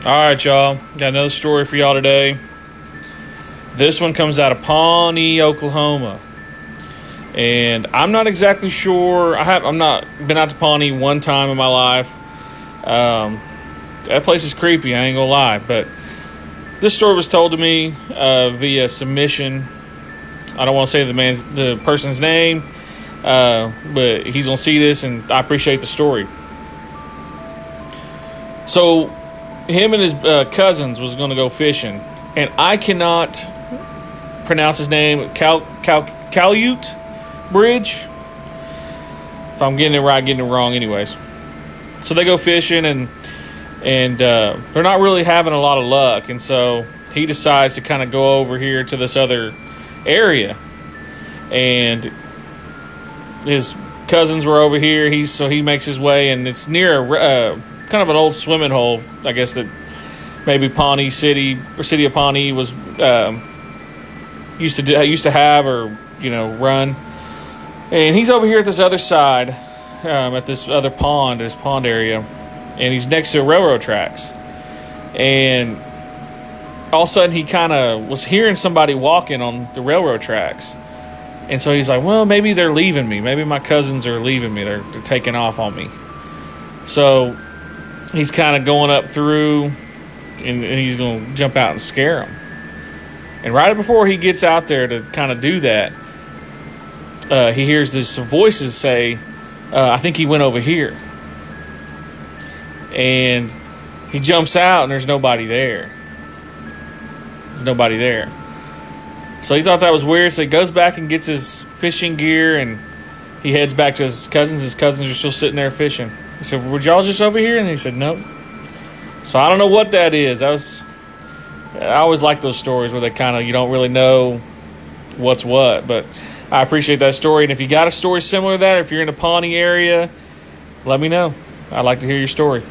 All right, y'all. Got another story for y'all today. This one comes out of Pawnee, Oklahoma. And I'm not exactly sure. I'm not been out to Pawnee one time in my life. That place is creepy, I ain't gonna lie. But this story was told to me via submission. I don't want to say the person's name, but he's gonna see this, and I appreciate the story. So, him and his cousins was gonna go fishing, and I cannot pronounce his name. Calute Bridge. If I'm getting it right, getting it wrong, anyways. So they go fishing, and they're not really having a lot of luck, and so he decides to kind of go over here to this other area, and his cousins were over here. So he makes his way, and it's near kind of an old swimming hole, I guess, that maybe Pawnee City or City of Pawnee was used to have, or run. And he's over here at this other side, at this other pond, this pond area, and he's next to railroad tracks. And all of a sudden, he kind of was hearing somebody walking on the railroad tracks. And so he's like, well, maybe they're leaving me. Maybe my cousins are leaving me. They're taking off on me. So he's kind of going up through, and he's going to jump out and scare them. And right before he gets out there to kind of do that, he hears these voices say, I think he went over here. And he jumps out, and there's nobody there. There's nobody there. So he thought that was weird, so he goes back and gets his fishing gear, and he heads back to his cousins. His cousins are still sitting there fishing. He said, were y'all just over here? And he said, nope. So I don't know what that is. I always like those stories where they kind of, you don't really know what's what, but I appreciate that story. And if you got a story similar to that, or if you're in the Pawnee area, let me know. I'd like to hear your story.